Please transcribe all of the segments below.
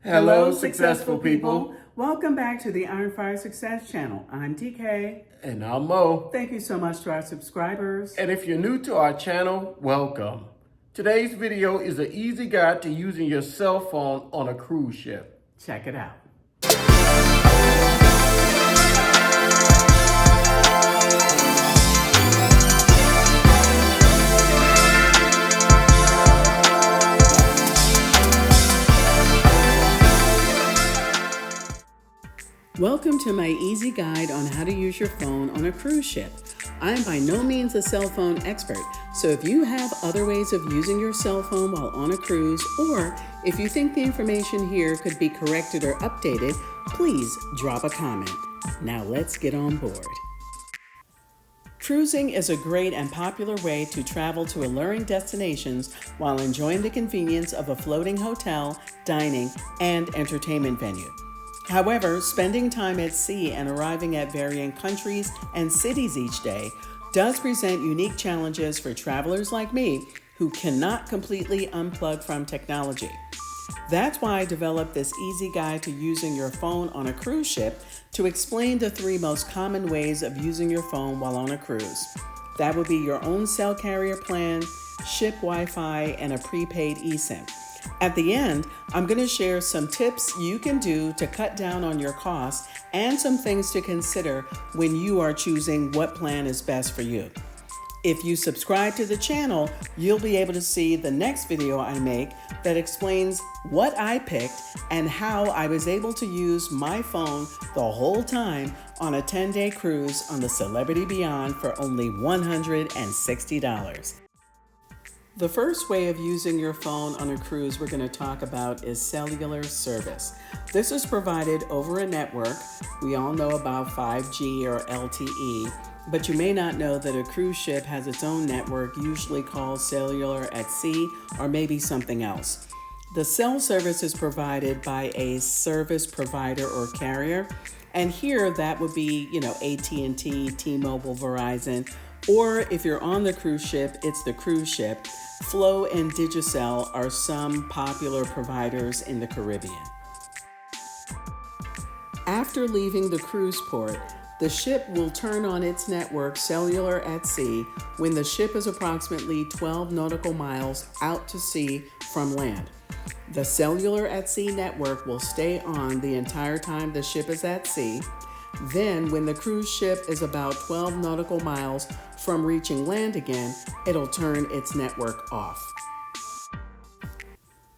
Hello, successful people. Welcome back to the Iron Fire Success Channel. I'm TK. And I'm Mo. Thank you so much to our subscribers. And if you're new to our channel, welcome. Today's video is an easy guide to using your cell phone on a cruise ship. Check it out. Welcome to my easy guide on how to use your phone on a cruise ship. I am by no means a cell phone expert, so if you have other ways of using your cell phone while on a cruise, or if you think the information here could be corrected or updated, please drop a comment. Now let's get on board. Cruising is a great and popular way to travel to alluring destinations while enjoying the convenience of a floating hotel, dining, and entertainment venue. However, spending time at sea and arriving at varying countries and cities each day does present unique challenges for travelers like me who cannot completely unplug from technology. That's why I developed this easy guide to using your phone on a cruise ship to explain the 3 most common ways of using your phone while on a cruise. That would be your own cell carrier plan, ship Wi-Fi, and a prepaid eSIM. At the end, I'm going to share some tips you can do to cut down on your costs and some things to consider when you are choosing what plan is best for you. If you subscribe to the channel, you'll be able to see the next video I make that explains what I picked and how I was able to use my phone the whole time on a 10-day cruise on the Celebrity Beyond for only $160. The first way of using your phone on a cruise we're going to talk about is cellular service. This is provided over a network. We all know about 5G or LTE, but you may not know that a cruise ship has its own network, usually called Cellular at sea, or maybe something else. The cell service is provided by a service provider or carrier, and here that would be, AT&T, T-Mobile, Verizon, or if you're on the cruise ship, it's the cruise ship. Flow and Digicel are some popular providers in the Caribbean. After leaving the cruise port, the ship will turn on its network Cellular at sea when the ship is approximately 12 nautical miles out to sea from land. The Cellular at sea network will stay on the entire time the ship is at sea. Then, when the cruise ship is about 12 nautical miles from reaching land again, it'll turn its network off.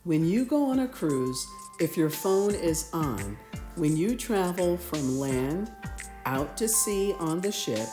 When you go on a cruise, if your phone is on, when you travel from land out to sea on the ship,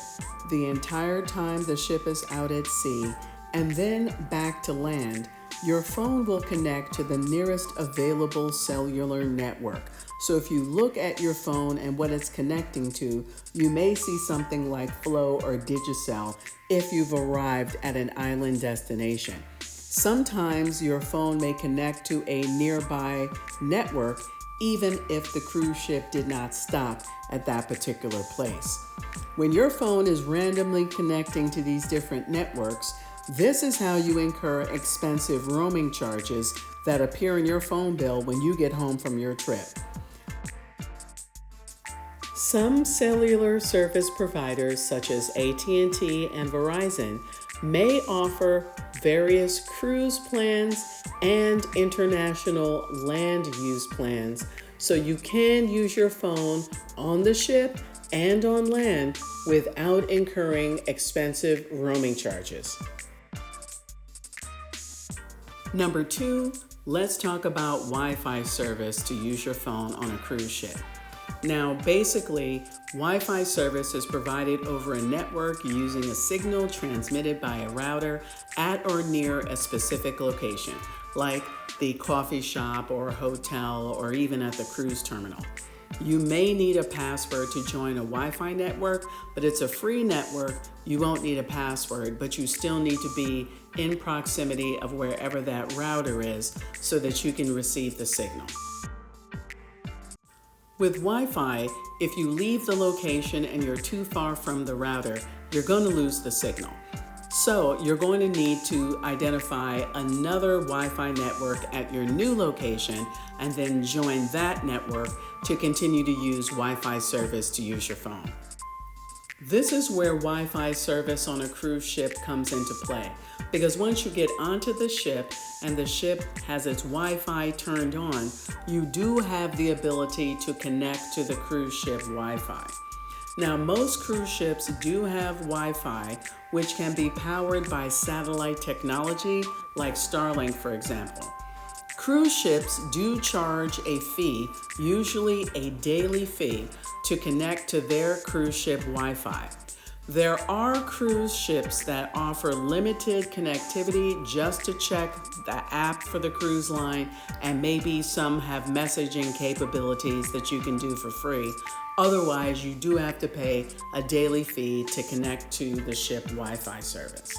the entire time the ship is out at sea, and then back to land, your phone will connect to the nearest available cellular network. So if you look at your phone and what it's connecting to, you may see something like Flow or Digicel if you've arrived at an island destination. Sometimes your phone may connect to a nearby network even if the cruise ship did not stop at that particular place. When your phone is randomly connecting to these different networks, this is how you incur expensive roaming charges that appear in your phone bill when you get home from your trip. Some cellular service providers, such as AT&T and Verizon, may offer various cruise plans and international land use plans, so you can use your phone on the ship and on land without incurring expensive roaming charges. Number 2, let's talk about Wi-Fi service to use your phone on a cruise ship. Now, basically, Wi-Fi service is provided over a network using a signal transmitted by a router at or near a specific location, like the coffee shop or hotel or even at the cruise terminal. You may need a password to join a Wi-Fi network, but it's a free network. You won't need a password, but you still need to be in proximity of wherever that router is so that you can receive the signal. With Wi-Fi, if you leave the location and you're too far from the router, you're going to lose the signal. So you're going to need to identify another Wi-Fi network at your new location and then join that network to continue to use Wi-Fi service to use your phone. This is where Wi-Fi service on a cruise ship comes into play, because once you get onto the ship and the ship has its Wi-Fi turned on, you do have the ability to connect to the cruise ship Wi-Fi. Now, most cruise ships do have Wi-Fi, which can be powered by satellite technology, like Starlink, for example. Cruise ships do charge a fee, usually a daily fee, to connect to their cruise ship Wi-Fi. There are cruise ships that offer limited connectivity just to check the app for the cruise line, and maybe some have messaging capabilities that you can do for free. Otherwise, you do have to pay a daily fee to connect to the ship Wi-Fi service.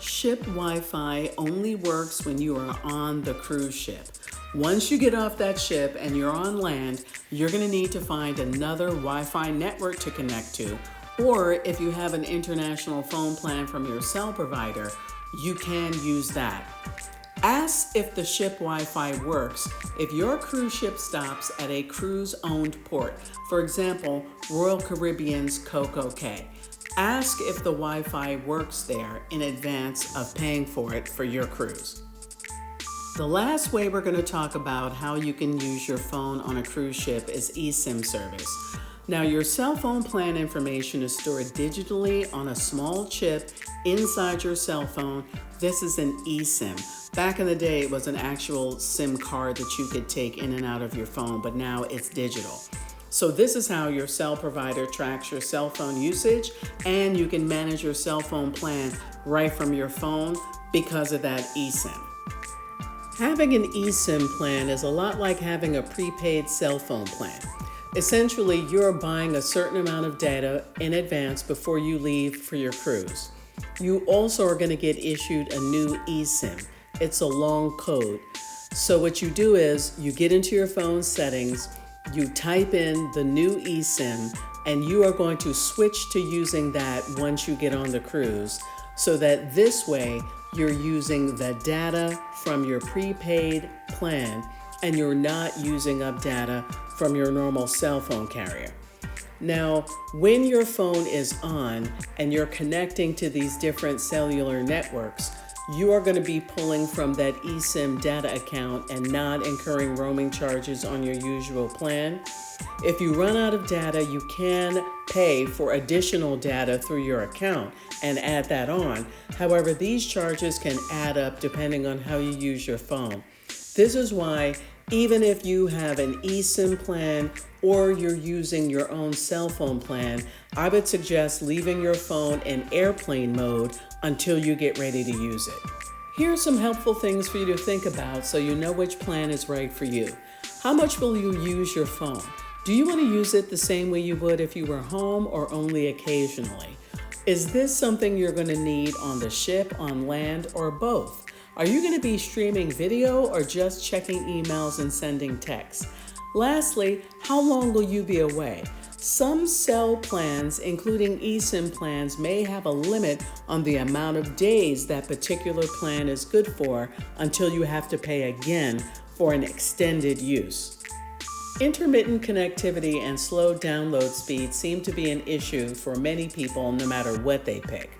Ship Wi-Fi only works when you are on the cruise ship. Once you get off that ship and you're on land, you're going to need to find another Wi-Fi network to connect to, or if you have an international phone plan from your cell provider, you can use that. Ask if the ship Wi-Fi works if your cruise ship stops at a cruise-owned port, for example, Royal Caribbean's Coco Cay. Ask if the Wi-Fi works there in advance of paying for it for your cruise. The last way we're going to talk about how you can use your phone on a cruise ship is eSIM service. Now, your cell phone plan information is stored digitally on a small chip inside your cell phone. This is an eSIM. Back in the day, it was an actual SIM card that you could take in and out of your phone, but now it's digital. So this is how your cell provider tracks your cell phone usage, and you can manage your cell phone plan right from your phone because of that eSIM. Having an eSIM plan is a lot like having a prepaid cell phone plan. Essentially, you're buying a certain amount of data in advance before you leave for your cruise. You also are going to get issued a new eSIM. It's a long code. So what you do is you get into your phone settings, you type in the new eSIM, and you are going to switch to using that once you get on the cruise, so that this way you're using the data from your prepaid plan and you're not using up data from your normal cell phone carrier. Now, when your phone is on and you're connecting to these different cellular networks, you are going to be pulling from that eSIM data account and not incurring roaming charges on your usual plan. If you run out of data, you can pay for additional data through your account and add that on. However, these charges can add up depending on how you use your phone. This is why even if you have an eSIM plan or you're using your own cell phone plan, I would suggest leaving your phone in airplane mode until you get ready to use it. Here are some helpful things for you to think about so you know which plan is right for you. How much will you use your phone? Do you want to use it the same way you would if you were home or only occasionally? Is this something you're going to need on the ship, on land, or both? Are you going to be streaming video or just checking emails and sending texts? Lastly, how long will you be away? Some cell plans, including eSIM plans, may have a limit on the amount of days that particular plan is good for until you have to pay again for an extended use. Intermittent connectivity and slow download speed seem to be an issue for many people no matter what they pick.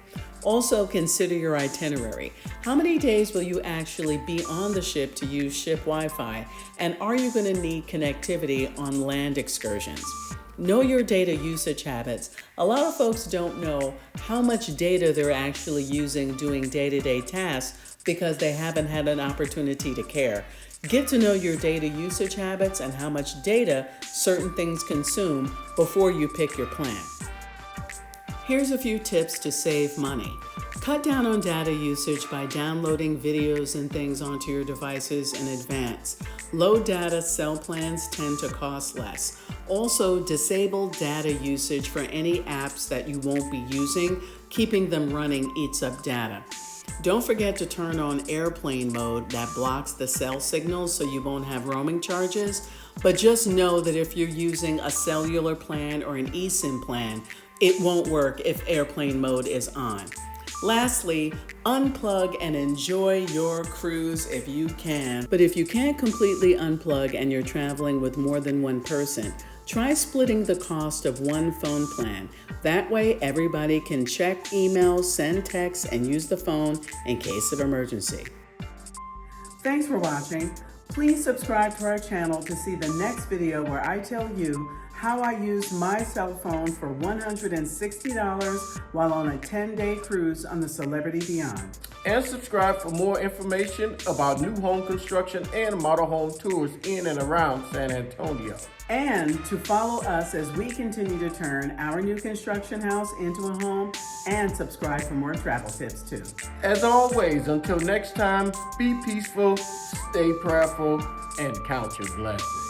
Also, consider your itinerary. How many days will you actually be on the ship to use ship Wi-Fi? And are you going to need connectivity on land excursions? Know your data usage habits. A lot of folks don't know how much data they're actually using doing day-to-day tasks because they haven't had an opportunity to care. Get to know your data usage habits and how much data certain things consume before you pick your plan. Here's a few tips to save money. Cut down on data usage by downloading videos and things onto your devices in advance. Low data cell plans tend to cost less. Also, disable data usage for any apps that you won't be using. Keeping them running eats up data. Don't forget to turn on airplane mode that blocks the cell signals so you won't have roaming charges. But just know that if you're using a cellular plan or an eSIM plan, it won't work if airplane mode is on. Lastly, unplug and enjoy your cruise if you can. But if you can't completely unplug and you're traveling with more than one person, try splitting the cost of one phone plan. That way, everybody can check emails, send texts, and use the phone in case of emergency. Thanks for watching. Please subscribe to our channel to see the next video where I tell you how I used my cell phone for $160 while on a 10-day cruise on the Celebrity Beyond. And subscribe for more information about new home construction and model home tours in and around San Antonio. And to follow us as we continue to turn our new construction house into a home, and subscribe for more travel tips too. As always, until next time, be peaceful, stay prayerful, and count your blessings.